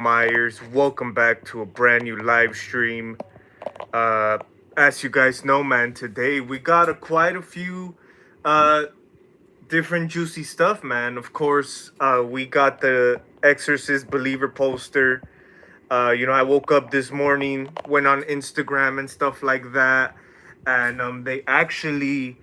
Myers. Welcome back to a brand new live stream. Uh, as you guys know, man, today we got quite a few uh, different juicy stuff, man. Of course, we got the Exorcist Believer poster. I woke up this morning, went on Instagram and stuff like that, and they actually,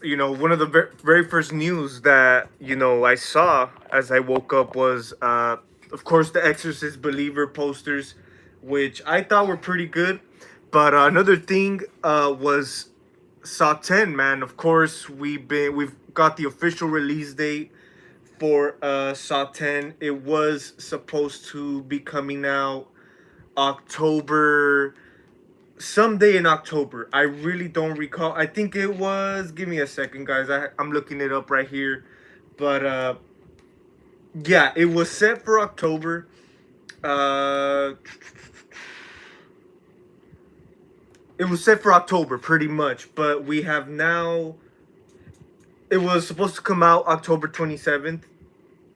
one of the very first news that I saw as I woke up was, of course, the Exorcist Believer posters, which I thought were pretty good. But another thing was Saw 10, man. Of course, we've got the official release date for Saw 10. It was supposed to be coming out October, someday in October. I really don't recall. I think it was. Give me a second, guys. I'm looking it up right here. But yeah, it was set for October. Uh, it was set for October, pretty much. But we have now. It was supposed to come out October 27th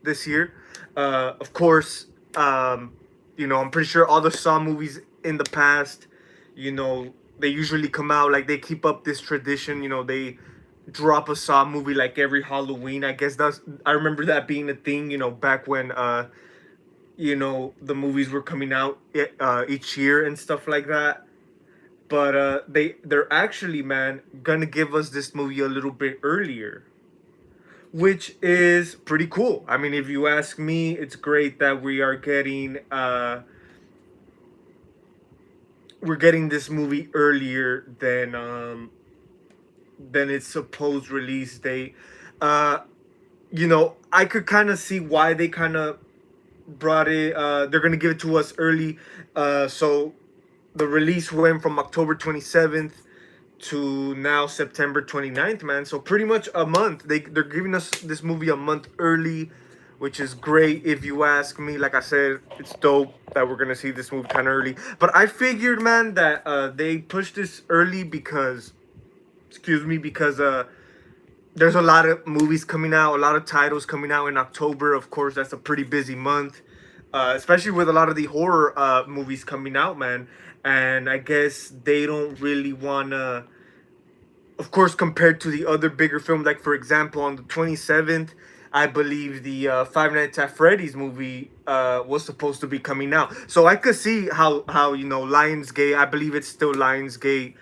this year. Of course, I'm pretty sure all the Saw movies in the past, they usually come out, like, they keep up this tradition. They drop a Saw movie like every Halloween. I remember that being a thing. Back when the movies were coming out each year and stuff like that. But they're actually, man, gonna give us this movie a little bit earlier, which is pretty cool. I mean, if you ask me, it's great that we're getting this movie earlier than its supposed release date. Uh, I could kind of see why they kind of brought it. They're gonna give it to us early. So the release went from October 27th to now September 29th, man. So pretty much a month. They're giving us this movie a month early, which is great if you ask me. Like I said, it's dope that we're gonna see this movie kind of early. But I figured, man, that they pushed this early because, there's a lot of movies coming out, a lot of titles coming out in October. Of course, that's a pretty busy month, especially with a lot of the horror movies coming out, man. And I guess they don't really want to, of course, compared to the other bigger films. Like, for example, on the 27th, I believe the Five Nights at Freddy's movie was supposed to be coming out. So I could see how Lionsgate, I believe it's still Lionsgate,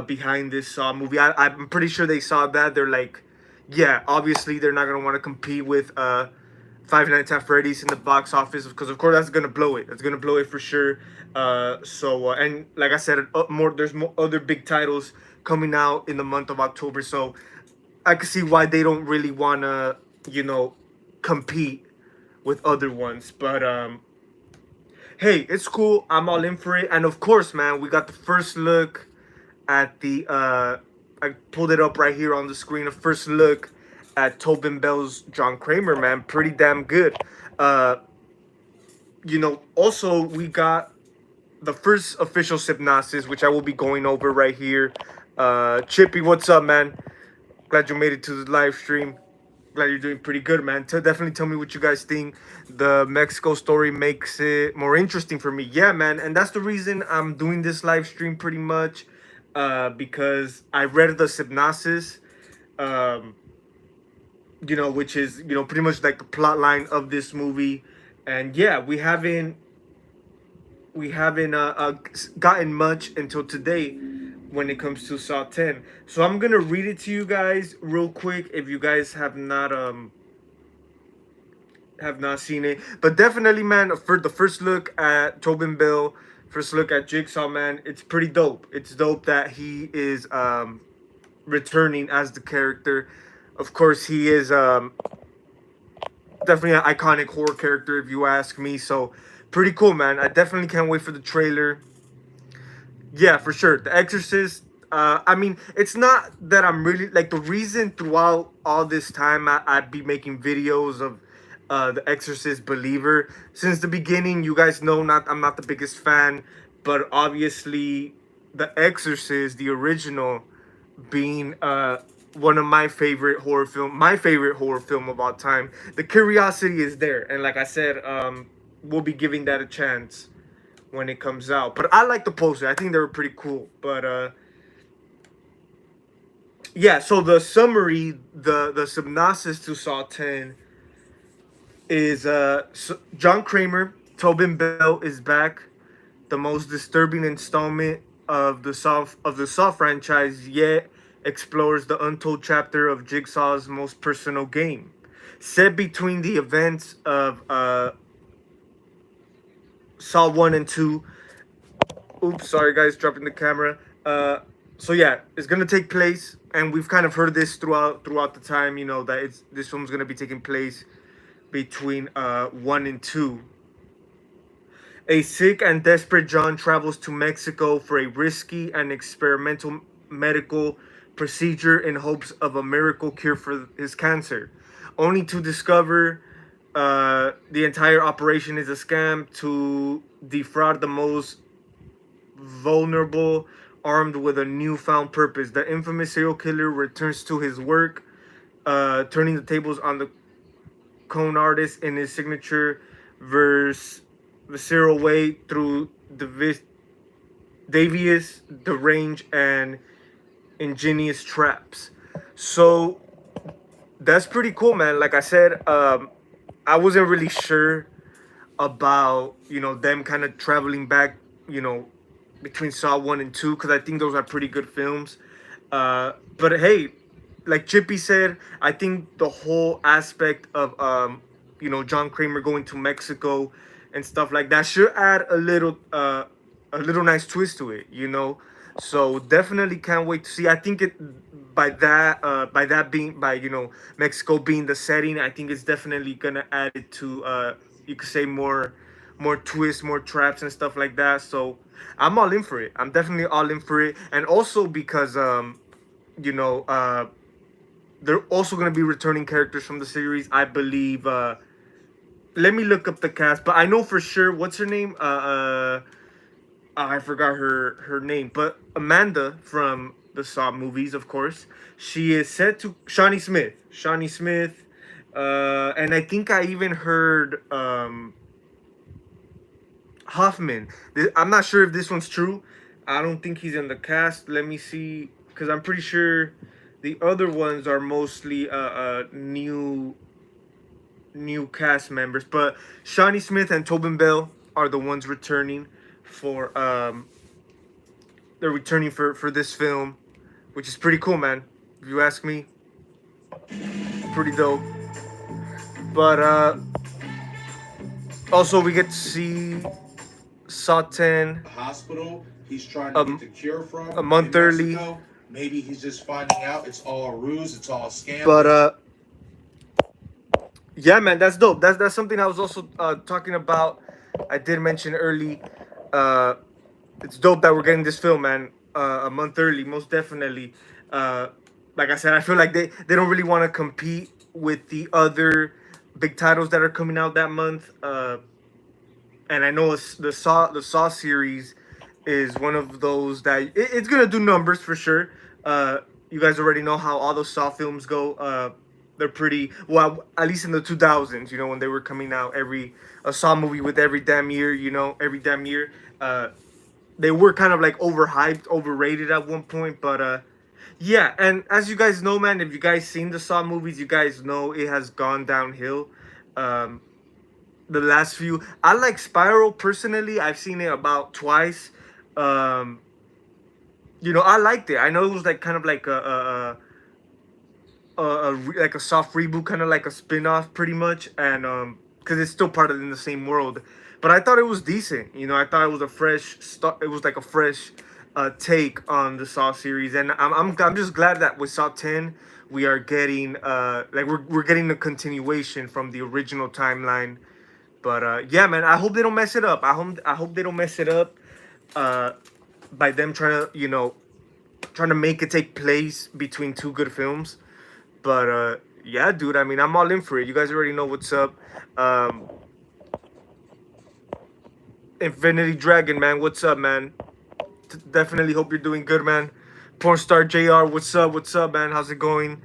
behind this Saw movie. I'm pretty sure they saw that. They're like, yeah, obviously they're not going to want to compete with Five Nights at Freddy's in the box office, because of course that's gonna blow it. It's gonna blow it for sure. And like I said, there's more other big titles coming out in the month of October. So I can see why they don't really wanna, compete with other ones. But hey, it's cool. I'm all in for it. And of course, man, we got the first look at the. I pulled it up right here on the screen. A first look at Tobin Bell's John Kramer, man. Pretty damn good. Uh, Also, we got the first official Sypnosis, which I will be going over right here. Chippy, what's up, man? Glad you made it to the live stream. Glad you're doing pretty good, man. Definitely tell me what you guys think. The Mexico story makes it more interesting for me. Yeah, man. And that's the reason I'm doing this live stream pretty much. Because I read the Sypnosis. Um, which is, pretty much like the plot line of this movie. And yeah, we haven't gotten much until today when it comes to Saw 10. So I'm gonna read it to you guys real quick if you guys have not seen it. But definitely, man, for the first look at Tobin Bell, first look at Jigsaw, man, it's pretty dope. It's dope that he is returning as the character. Of course, he is definitely an iconic horror character, if you ask me. So pretty cool, man. I definitely can't wait for the trailer. Yeah, for sure. The Exorcist. I mean, it's not that I'm really like, the reason throughout all this time I'd be making videos of the Exorcist Believer. Since the beginning, you guys know, I'm not the biggest fan, but obviously the Exorcist, the original, being one of my favorite horror film of all time. The curiosity is there, and like I said, we'll be giving that a chance when it comes out. But I like the poster. I think they were pretty cool. But yeah. So the summary, the Sypnosis to Saw 10 is John Kramer, Tobin Bell is back. The most disturbing installment of the Saw franchise yet explores the untold chapter of Jigsaw's most personal game. Set between the events of Saw 1 and 2. Oops, sorry guys, dropping the camera. So yeah, it's gonna take place, and we've kind of heard this throughout the time, you know, that this film's gonna be taking place between 1 and 2. A sick and desperate John travels to Mexico for a risky and experimental medical procedure in hopes of a miracle cure for his cancer, only to discover the entire operation is a scam to defraud the most vulnerable, armed with a newfound purpose. The infamous serial killer returns to his work, turning the tables on the con artist in his signature verse visceral way through the devious, deranged, and ingenious traps. So that's pretty cool, man. Like I said, I wasn't really sure about, you know, them kind of traveling back, you know, between Saw 1 and 2, because I think those are pretty good films. But hey, like Chippy said, I think the whole aspect of you know, John Kramer going to Mexico and stuff like that should add a little nice twist to it, you know. So definitely can't wait to see. I think it by that being, by, you know, Mexico being the setting, I think it's definitely gonna add it to you could say more twists, more traps and stuff like that. So I'm all in for it. I'm definitely all in for it. And also because you know, they're also gonna be returning characters from the series, I believe. Let me look up the cast, but I know for sure, what's her name? I forgot her name, but Amanda from the Saw movies, of course. She is set to Shawnee Smith. Shawnee Smith, and I think I even heard Hoffman. I'm not sure if this one's true. I don't think he's in the cast. Let me see, because I'm pretty sure the other ones are mostly new cast members. But Shawnee Smith and Tobin Bell are the ones returning for they're returning for this film, which is pretty cool, man. If you ask me, pretty dope. But also we get to see Saw 10 hospital he's trying to get the cure from a month early. Maybe he's just finding out it's all a ruse, it's all a scam. But yeah, man, that's dope. That's something I was also talking about. I did mention early. It's dope that we're getting this film, man, a month early, most definitely. Like I said, I feel like they don't really want to compete with the other big titles that are coming out that month. And I know the Saw series is one of those that it's gonna do numbers for sure. You guys already know how all those Saw films go. They're pretty well, at least in the 2000s. You know, when they were coming out, a Saw movie with every damn year. You know, every damn year. They were kind of like overhyped, overrated at one point, but yeah. And as you guys know, man, if you guys seen the Saw movies, you guys know it has gone downhill. The last few, I like Spiral personally. I've seen it about twice. You know, I liked it. I know it was like kind of like like a soft reboot, kind of like a spin-off pretty much, and because it's still part of in the same world. But I thought it was decent. You know, I thought it was a fresh start. It was like a fresh take on the Saw series, and I'm just glad that with Saw 10 we are getting like we're getting the continuation from the original timeline. But yeah, man, I hope they don't mess it up. I hope they don't mess it up by them trying to, you know, trying to make it take place between two good films. But yeah, dude, I mean, I'm all in for it. You guys already know what's up. Infinity Dragon, man, what's up, man? Definitely hope you're doing good, man. Pornstar JR, what's up? What's up, man? How's it going?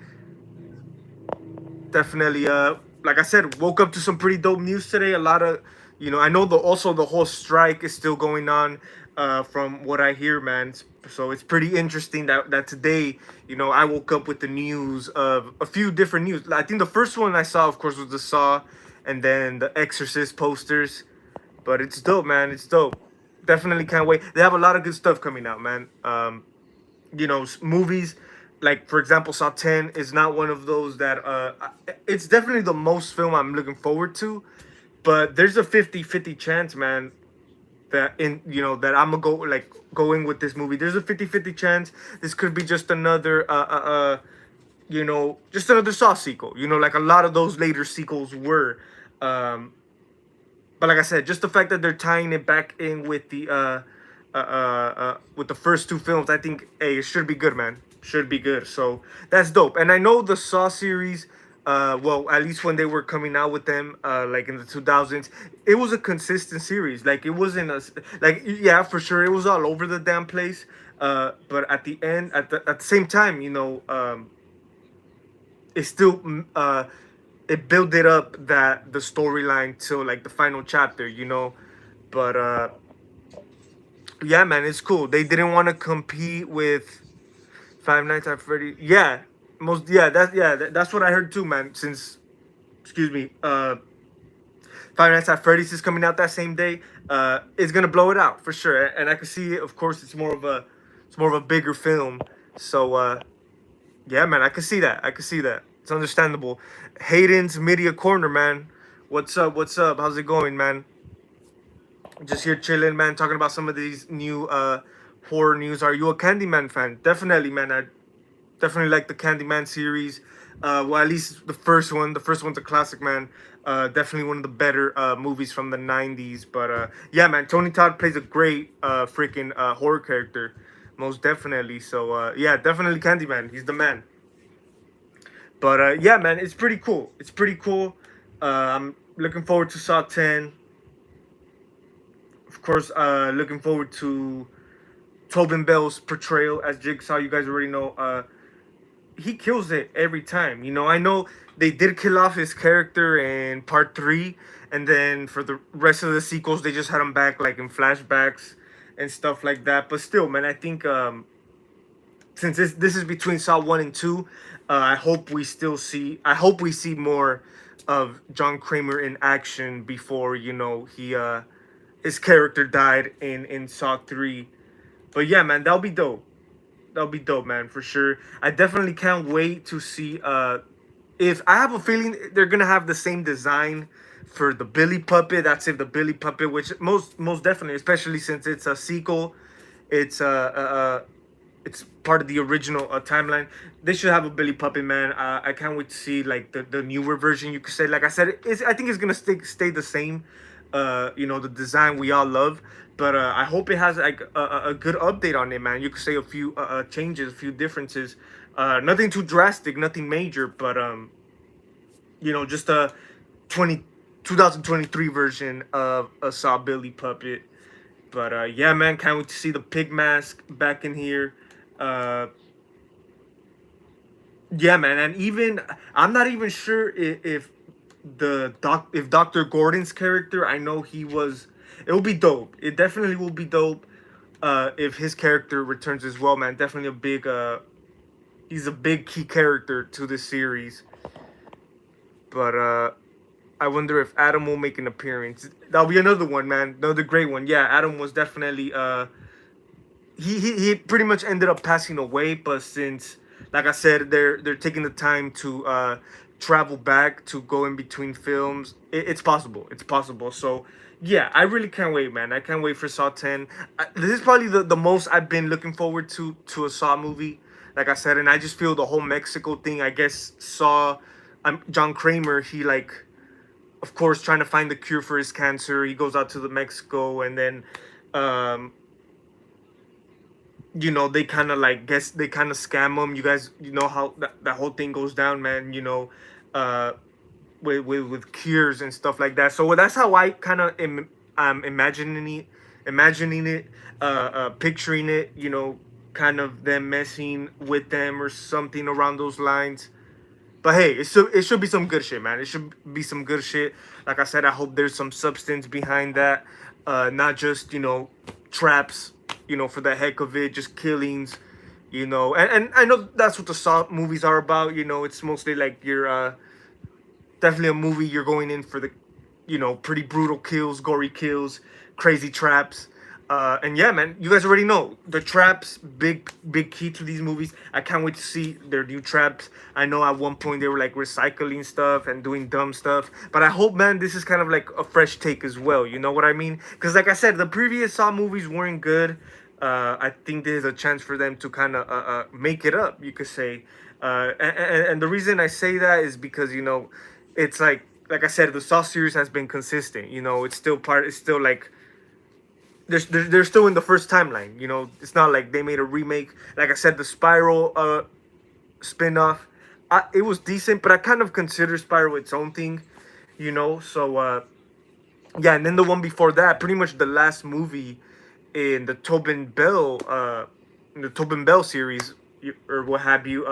Definitely, like I said, woke up to some pretty dope news today. A lot of You know, I know the whole strike is still going on, from what I hear, man. So it's pretty interesting that today, you know, I woke up with the news of a few different news. I think the first one I saw, of course, was the Saw, and then the Exorcist posters. But it's dope, man. It's dope. Definitely can't wait. They have a lot of good stuff coming out, man. You know, movies like, for example, Saw 10 is not one of those that it's definitely the most film I'm looking forward to, but there's a 50-50 chance, man, that in you know that I'm gonna go in with this movie. There's a 50-50 chance this could be just another you know, just another Saw sequel, you know, like a lot of those later sequels were. um but like I said, just the fact that they're tying it back in with the first two films, I think, hey, it should be good, man. Should be good. So that's dope. And I know the Saw series, well, at least when they were coming out with them, like in the 2000s, it was a consistent series. Like it wasn't like, yeah, for sure, it was all over the damn place. But at the end, at the same time, you know, it still it built it up, that the storyline till like the final chapter, you know. But yeah, man, it's cool. They didn't want to compete with Five Nights at Freddy. Yeah, that's what I heard too, man. Since, excuse me, Five Nights at Freddy's is coming out that same day, it's gonna blow it out for sure. And I can see it. Of course, it's more of a bigger film. So yeah, man, I can see that. I can see that. It's understandable. Hayden's Media Corner, man. What's up? What's up? How's it going, man? Just here chilling, man, talking about some of these new horror news. Are you a Candyman fan? Definitely, man. I definitely like the Candyman series. Well, at least the first one. The first one's a classic, man. Definitely one of the better movies from the 90s. But yeah, man, Tony Todd plays a great freaking horror character. Most definitely. So yeah, definitely Candyman. He's the man. But yeah, man, it's pretty cool. It's pretty cool. I'm looking forward to Saw 10. Of course, looking forward to Tobin Bell's portrayal as Jigsaw. You guys already know. He kills it every time. You know, I know they did kill off his character in part 3, and then for the rest of the sequels, they just had him back like in flashbacks and stuff like that. But still, man, I think since this is between Saw 1 and 2, I hope we see more of John Kramer in action before, you know, his character died in Saw 3. But yeah, man, that'll be dope. That'll be dope, man, for sure. I definitely can't wait to see if I have a feeling they're gonna have the same design for the Billy puppet. That's if the Billy puppet, which most definitely, especially since it's a sequel, it's it's part of the original timeline. They should have a Billy puppet, man. I can't wait to see like the newer version. You could say, like I said, I think it's gonna stay the same. You know, the design we all love, but I hope it has like a good update on it, man. You could say a few changes, a few differences. Nothing too drastic, nothing major, but you know, just a 2023 version of a Saw Billy puppet. But yeah, man, can't wait to see the pig mask back in here. Uh, yeah, man, and even I'm not even sure if if Dr. Gordon's character, I know he was. It will be dope. It definitely will be dope. If his character returns as well, man. Definitely a big. He's a big key character to this series. But I wonder if Adam will make an appearance. That'll be another one, man. Another great one. Yeah, Adam was definitely he pretty much ended up passing away, but since, like I said, they're taking the time to travel back to go in between films, it's possible. It's possible. So yeah, I really can't wait, man. I can't wait for Saw 10. This is probably the most I've been looking forward to a Saw movie, like I said. And I just feel the whole Mexico thing, I guess, Saw, John Kramer, he like, of course, trying to find the cure for his cancer, he goes out to the Mexico, and then you know, they kind of like, guess they kind of scam him. You guys, you know how that whole thing goes down, man. You know, uh, with cures and stuff like that. So that's how I kind of imagining it, picturing it. You know, kind of them messing with them or something around those lines. But hey, it should be some good shit, man. It should be some good shit. Like I said, I hope there's some substance behind that, not just traps, for the heck of it, just killings, and I know that's what the Saw movies are about. It's mostly like you're definitely a movie you're going in for the pretty brutal kills, gory kills, crazy traps. And yeah, man, you guys already know the traps, big key to these movies. I can't wait to see their new traps. I know at one point they were like recycling stuff and doing dumb stuff, but I hope, man, this is kind of like a fresh take as well. You know what I mean? Because like I said, the previous Saw movies weren't good. I think there's a chance for them to kind of make it up, you could say. And the reason I say that is because it's like I said, the Saw series has been consistent. It's still part. It's still like they're still in the first timeline. It's not like they made a remake. Like I said, the Spiral spin-off, it was decent, but I kind of consider Spiral its own thing. So yeah, and then the one before that, pretty much the last movie in the Tobin Bell series, or what have you,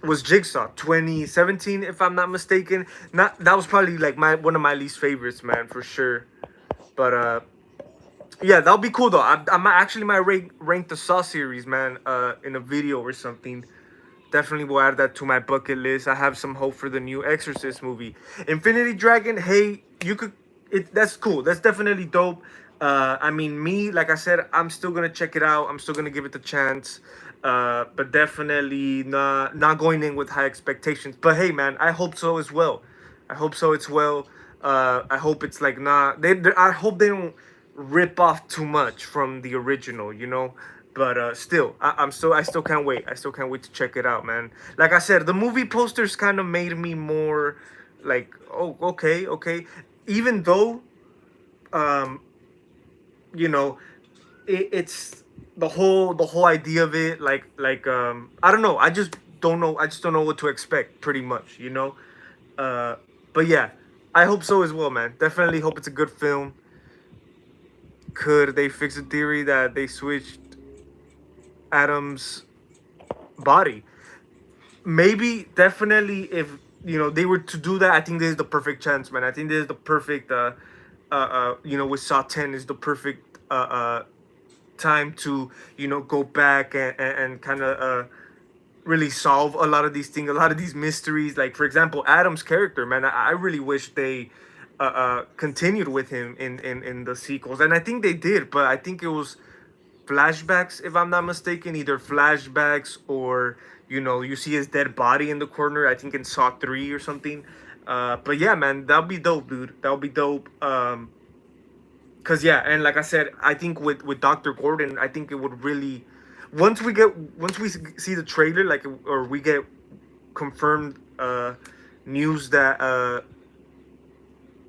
was Jigsaw 2017, if I'm not mistaken. Not That was probably like one of my least favorites, man, for sure. But yeah, that'll be cool though. I might actually might rank the Saw series, man, in a video or something. Definitely will add that to my bucket list. I have some hope for the new Exorcist movie. Infinity Dragon, hey, you could that's cool. That's definitely dope. I mean, me, like I said, I'm still gonna check it out. I'm still gonna give it the chance. But definitely not going in with high expectations. But hey, man, I hope so as well. I hope so as well. I hope it's like not I hope they don't rip off too much from the original. But still, I still can't wait. I still can't wait to check it out, man. Like I said, the movie posters kind of made me more like, oh, okay, okay. Even though, um, you know, it's the whole idea of it. Like I don't know. I just don't know. I just don't know what to expect. Pretty much. Uh, but yeah, I hope so as well, man. Definitely hope it's a good film. Could they fix the theory that they switched Adam's body? Maybe, definitely, if they were to do that, I think this is the perfect chance, man. I think this is the perfect with Saw 10 is the perfect time to go back and kind of really solve a lot of these things, a lot of these mysteries. Like, for example, Adam's character, man, I really wish they continued with him in the sequels, and I think they did, but I think it was flashbacks, if I'm not mistaken, either flashbacks or you see his dead body in the corner. I think in Saw 3 or something. But yeah, man, that'll be dope, dude. That'll be dope. Cause yeah, and like I said, I think with Dr. Gordon, I think it would really, once we see the trailer, like, or we get confirmed news that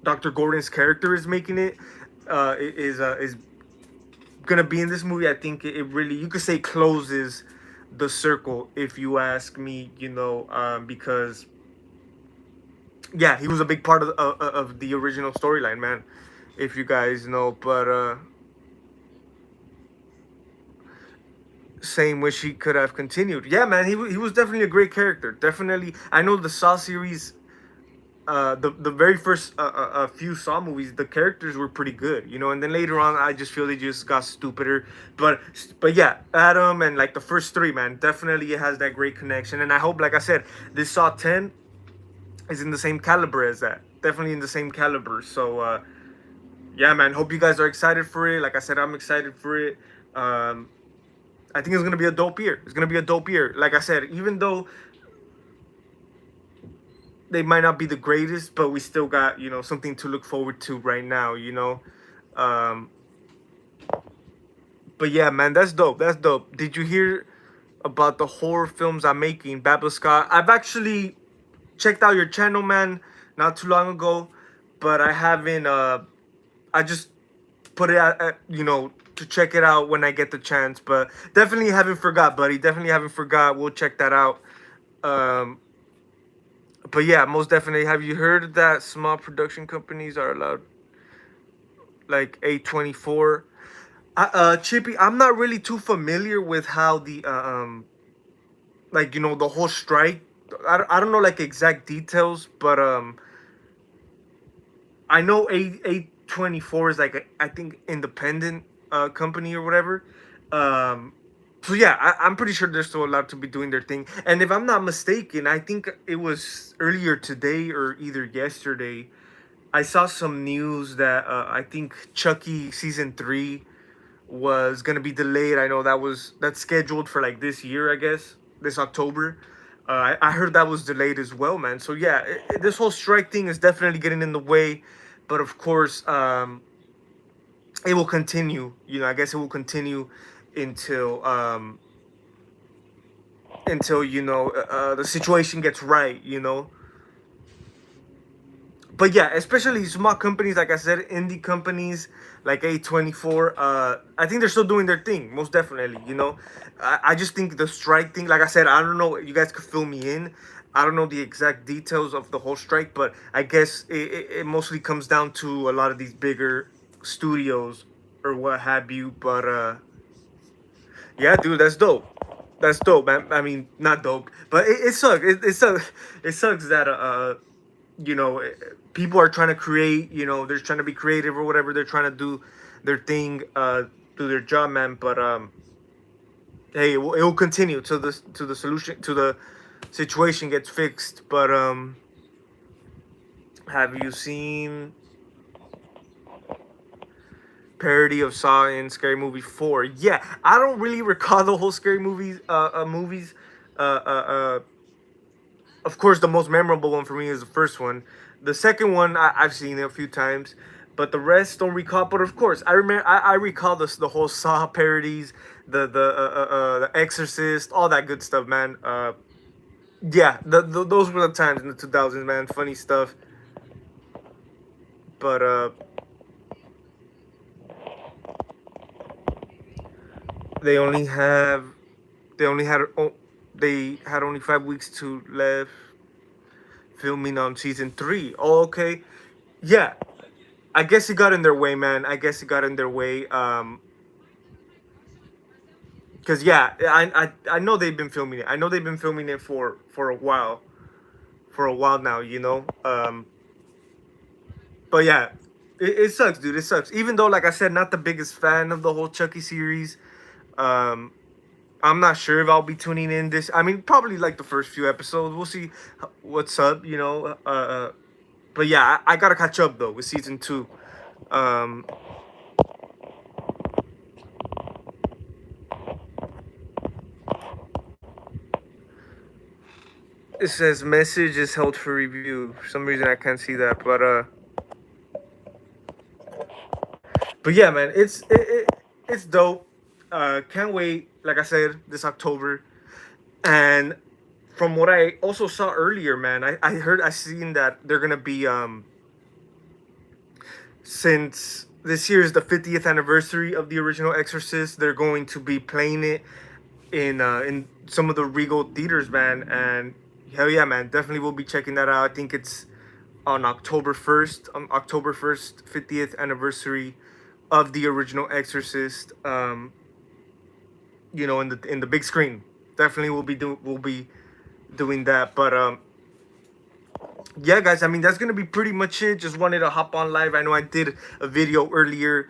Dr. Gordon's character is making it, is gonna be in this movie. I think it really, you could say, closes the circle, if you ask me. Because yeah, he was a big part of the original storyline, man, if you guys know. But same wish he could have continued. Yeah, man, he was definitely a great character. Definitely, I know the Saw series, the very first few Saw movies, the characters were pretty good, and then later on, I just feel they just got stupider. But yeah, Adam and like the first three, man, definitely it has that great connection, and I hope, like I said, this Saw 10 is in the same caliber as that. Definitely in the same caliber. So yeah, man, hope you guys are excited for it. Like I said, I'm excited for it. I think it's gonna be a dope year. It's gonna be a dope year. Like I said, even though they might not be the greatest, but we still got something to look forward to right now. Um, but yeah, man, that's dope. That's dope. Did you hear about the horror films I'm making, Babel Scott? I've actually checked out your channel, man, not too long ago, but I haven't. I just put it out, to check it out when I get the chance. But definitely haven't forgot, buddy. Definitely haven't forgot. We'll check that out. But yeah, most definitely. Have you heard that small production companies are allowed, like A24? Chippy, I'm not really too familiar with how the like the whole strike I don't know like exact details, but I know A24 is like I think independent company or whatever. Um, so yeah, I'm pretty sure they're still allowed to be doing their thing. And if I'm not mistaken, I think it was earlier today or either yesterday. I saw some news that I think Chucky season 3 was gonna be delayed. I know that's scheduled for like this year, I guess, this October. I heard that was delayed as well, man. So yeah, this whole strike thing is definitely getting in the way, but of course, it will continue. I guess it will continue until the situation gets right. But yeah, especially small companies, like I said, indie companies like A24. I think they're still doing their thing, most definitely. I just think the strike thing, like I said, I don't know. You guys could fill me in. I don't know the exact details of the whole strike, but I guess it mostly comes down to a lot of these bigger studios or what have you. But yeah, dude, that's dope. That's dope, man. I mean, not dope, but it sucks. It sucks. It sucks that you know people are trying to create. They're trying to be creative or whatever. They're trying to do their thing, do their job, man. But hey, it will continue till the solution to the situation gets fixed. But have you seen parody of Saw in Scary Movie 4? Yeah, I don't really recall the whole Scary movies. Uh, uh, uh, of course, the most memorable one for me is the first one. The second one, I've seen it a few times, but the rest don't recall. But of course, I remember. I recall the whole Saw parodies, the Exorcist, all that good stuff, man. Yeah, those were the times in the 2000s, man. Funny stuff. But they only have they only had oh, they had only 5 weeks to left filming on season 3. Oh, okay. Yeah, I guess it got in their way, man. I guess it got in their way. Cause yeah, I know they've been filming it. I know they've been filming it for a while now. But yeah, it sucks, dude. It sucks. Even though, like I said, not the biggest fan of the whole Chucky series. Um, I'm not sure if I'll be tuning in this. I mean, probably like the first few episodes. We'll see what's up. But yeah, I gotta catch up though with season 2. Um, it says message is held for review. For some reason I can't see that, but yeah, man, it's dope. Can't wait. Like I said, this October, and from what I also saw earlier, man, I seen that they're gonna be since this year is the 50th anniversary of the original Exorcist, they're going to be playing it in some of the Regal theaters, man. And hell yeah, man, definitely will be checking that out. I think it's on October 1st, 50th anniversary of the original Exorcist. In the big screen. Definitely will be doing that. But yeah, guys, I mean, that's gonna be pretty much it. Just wanted to hop on live. I know I did a video earlier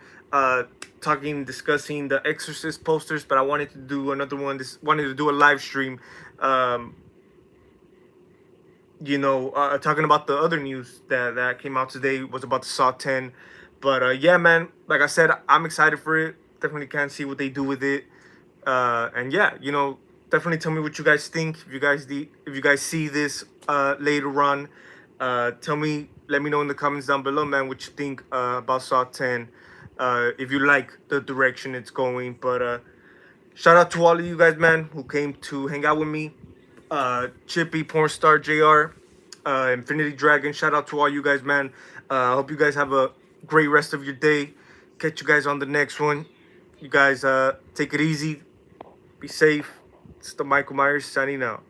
discussing the Exorcist posters, but I wanted to do another one. Wanted to do a live stream, talking about the other news that came out today was about the Saw 10. But yeah, man, like I said, I'm excited for it. Definitely can't see what they do with it. And yeah, definitely tell me what you guys think. If you guys see this later on, let me know in the comments down below, man, what you think about Saw 10. If you like the direction it's going. But shout out to all of you guys, man, who came to hang out with me. Chippy, Pornstar, JR, Infinity Dragon. Shout out to all you guys, man. I hope you guys have a great rest of your day. Catch you guys on the next one. You guys take it easy. Be safe. It's the Michael Myers signing out.